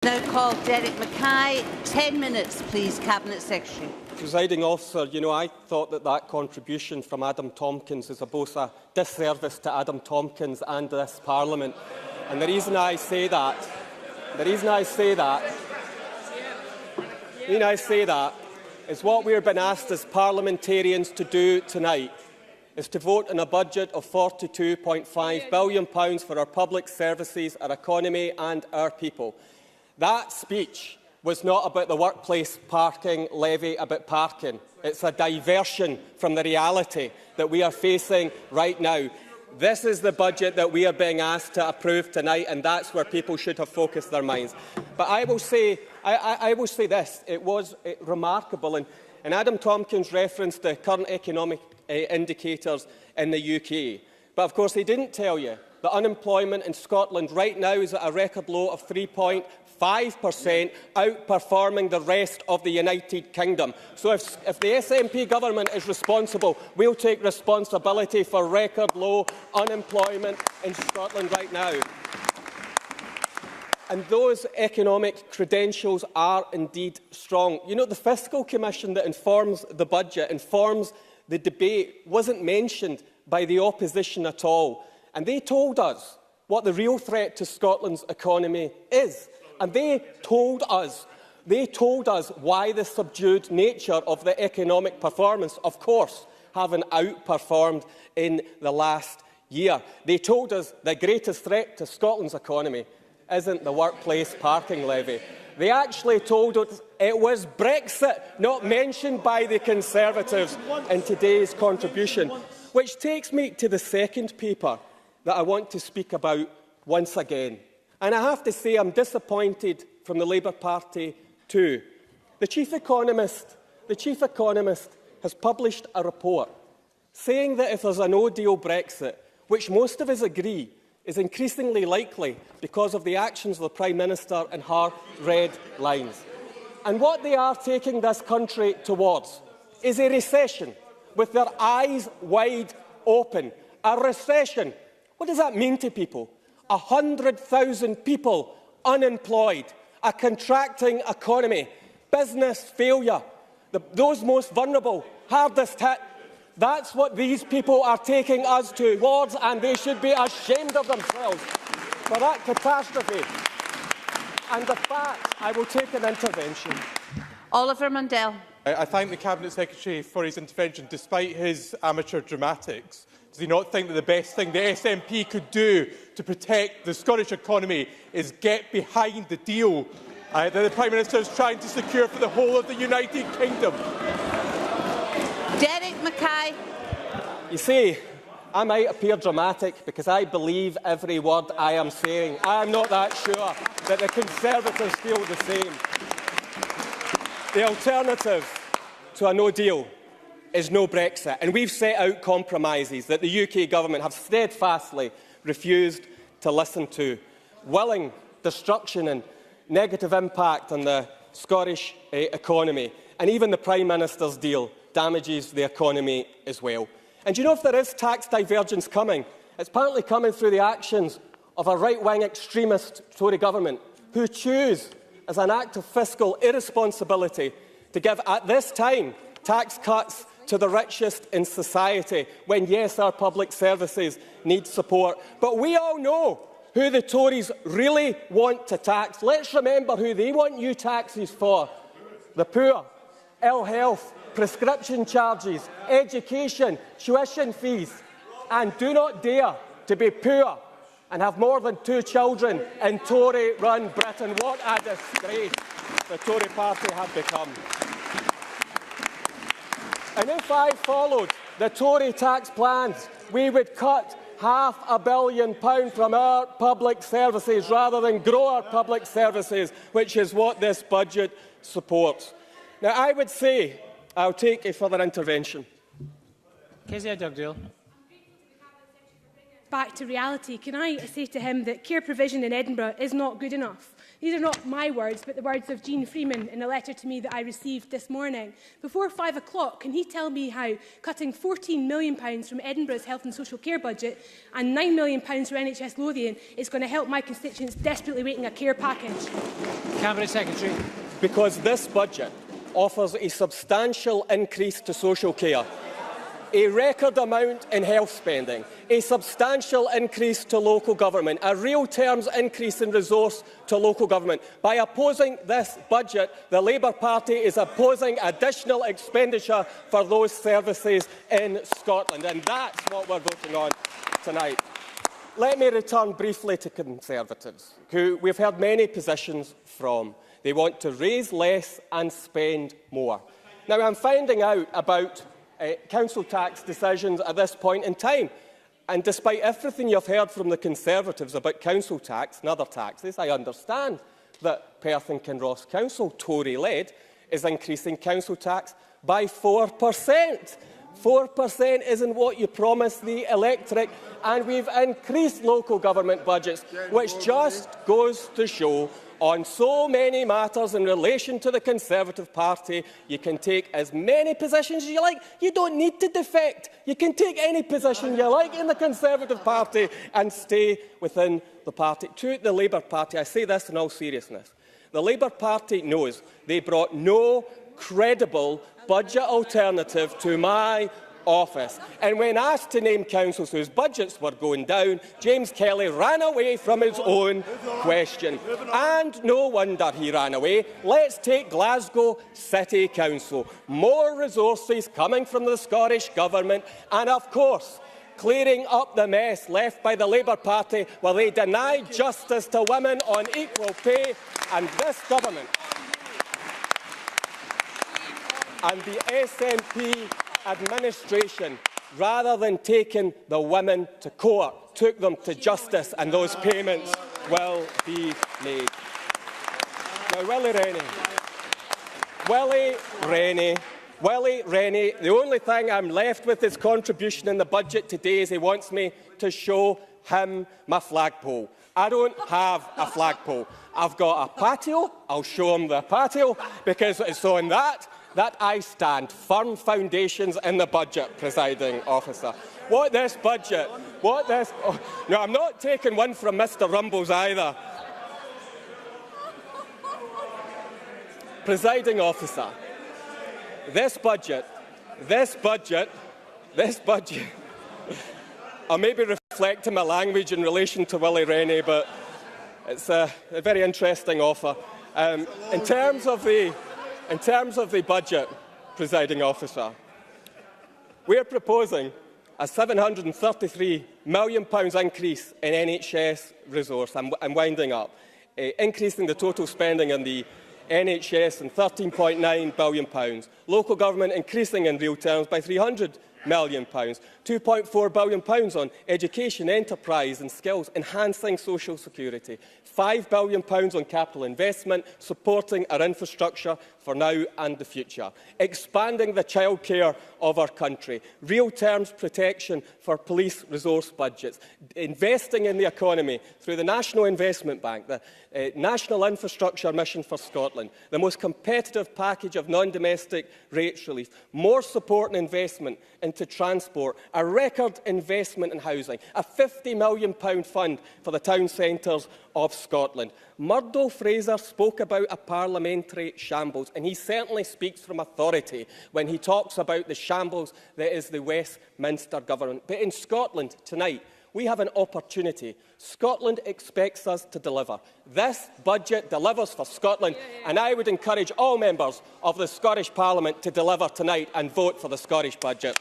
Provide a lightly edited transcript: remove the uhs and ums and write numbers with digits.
Now call Derek Mackay. 10 minutes, please, Cabinet Secretary. Presiding Officer, I thought that contribution from Adam Tompkins is both a disservice to Adam Tompkins and this Parliament. And the reason I say that is what we are being asked as parliamentarians to do tonight is to vote on a budget of £42.5 billion for our public services, our economy and our people. That speech was not about the workplace parking levy, about parking. It's a diversion from the reality that we are facing right now. This is the budget that we are being asked to approve tonight, and that's where people should have focused their minds. But I will say this. It was remarkable, and Adam Tompkins referenced the current economic indicators in the UK. But of course he didn't tell you that unemployment in Scotland right now is at a record low of 3.5%, outperforming the rest of the United Kingdom. So if the SNP government is responsible, we'll take responsibility for record low unemployment in Scotland right now. And those economic credentials are indeed strong. The Fiscal Commission that informs the budget, informs the debate, wasn't mentioned by the opposition at all. And they told us what the real threat to Scotland's economy is. And they told us why the subdued nature of the economic performance, of course, having outperformed in the last year. They told us the greatest threat to Scotland's economy isn't the workplace parking levy. They actually told us it was Brexit, not mentioned by the Conservatives in today's contribution. Which takes me to the second paper that I want to speak about once again. And I have to say I'm disappointed from the Labour Party too. The Chief Economist has published a report saying that if there's a no-deal Brexit, which most of us agree is increasingly likely because of the actions of the Prime Minister and her red lines. And what they are taking this country towards is a recession, with their eyes wide open. A recession. What does that mean to people? 100,000 people unemployed, a contracting economy, business failure, those most vulnerable, hardest hit. That's what these people are taking us towards, and they should be ashamed of themselves for that catastrophe. And the fact, I will take an intervention. Oliver Mundell. I thank the Cabinet Secretary for his intervention. Despite his amateur dramatics, does he not think that the best thing the SNP could do to protect the Scottish economy is get behind the deal that the Prime Minister is trying to secure for the whole of the United Kingdom? Derek Mackay. You see, I might appear dramatic because I believe every word I am saying. I am not that sure that the Conservatives feel the same. The alternative to a no-deal is no Brexit, and we've set out compromises that the UK government have steadfastly refused to listen to. Willing destruction and negative impact on the Scottish economy, and even the Prime Minister's deal damages the economy as well. And do you know if there is tax divergence coming? It's partly coming through the actions of a right-wing extremist Tory government who choose, as an act of fiscal irresponsibility, to give, at this time, tax cuts to the richest in society, when, yes, our public services need support. But we all know who the Tories really want to tax. Let's remember who they want new taxes for. The poor, ill health, prescription charges, education, tuition fees. And do not dare to be poor and have more than 2 children in Tory-run Britain. What a disgrace the Tory party have become. And if I followed the Tory tax plans, we would cut £500 million from our public services rather than grow our public services, which is what this budget supports. Now, I would say I'll take a further intervention. Kezia Dugdale. Back to reality, can I say to him that care provision in Edinburgh is not good enough? These are not my words, but the words of Jean Freeman in a letter to me that I received this morning. Before 5 o'clock, can he tell me how cutting £14 million from Edinburgh's health and social care budget and £9 million for NHS Lothian is going to help my constituents desperately waiting a care package? Cabinet Secretary. Because this budget offers a substantial increase to social care, a record amount in health spending, a substantial increase to local government, a real terms increase in resource to local government. By opposing this budget, the Labour Party is opposing additional expenditure for those services in Scotland, and that's what we're voting on tonight. Let me return briefly to Conservatives, who we've heard many positions from. They want to raise less and spend more. Now, I'm finding out about council tax decisions at this point in time. And despite everything you've heard from the Conservatives about council tax and other taxes, I understand that Perth and Kinross Council, Tory-led, is increasing council tax by 4%. 4% isn't what you promised the electorate, and we've increased local government budgets, which just goes to show on so many matters in relation to the Conservative Party, you can take as many positions as you like. You don't need to defect. You can take any position you like in the Conservative Party and stay within the party. To the Labour Party, I say this in all seriousness. The Labour Party knows they brought no credible budget alternative to my office. And when asked to name councils whose budgets were going down, James Kelly ran away from his own question. And no wonder he ran away. Let's take Glasgow City Council. More resources coming from the Scottish Government and, of course, clearing up the mess left by the Labour Party while they denied justice to women on equal pay. And this government and the SNP administration, rather than taking the women to court, took them to justice, and those payments will be made. Now, Willie Rennie, the only thing I'm left with his contribution in the budget today is he wants me to show him my flagpole. I don't have a flagpole. I've got a patio. I'll show him the patio, because it's on that I stand. Firm foundations in the budget, presiding officer. No, I'm not taking one from Mr Rumbles either. Presiding officer, this budget, I'll maybe reflect on my language in relation to Willie Rennie, but it's a very interesting offer. In terms of the budget, presiding officer, we're proposing a £733 million increase in NHS resource. I'm winding up. Increasing the total spending on the NHS and £13.9 billion. Local government increasing in real terms by £300 million. £2.4 billion on education, enterprise and skills, enhancing social security. £5 billion on capital investment, supporting our infrastructure for now and the future. Expanding the childcare of our country. Real terms protection for police resource budgets. Investing in the economy through the National Investment Bank, the National Infrastructure Mission for Scotland, the most competitive package of non-domestic rates relief, more support and investment into transport, a record investment in housing, a £50 million fund for the town centres of Scotland. Murdo Fraser spoke about a parliamentary shambles, and he certainly speaks from authority when he talks about the shambles that is the Westminster government. But in Scotland tonight, we have an opportunity. Scotland expects us to deliver. This budget delivers for Scotland, and I would encourage all members of the Scottish Parliament to deliver tonight and vote for the Scottish budget.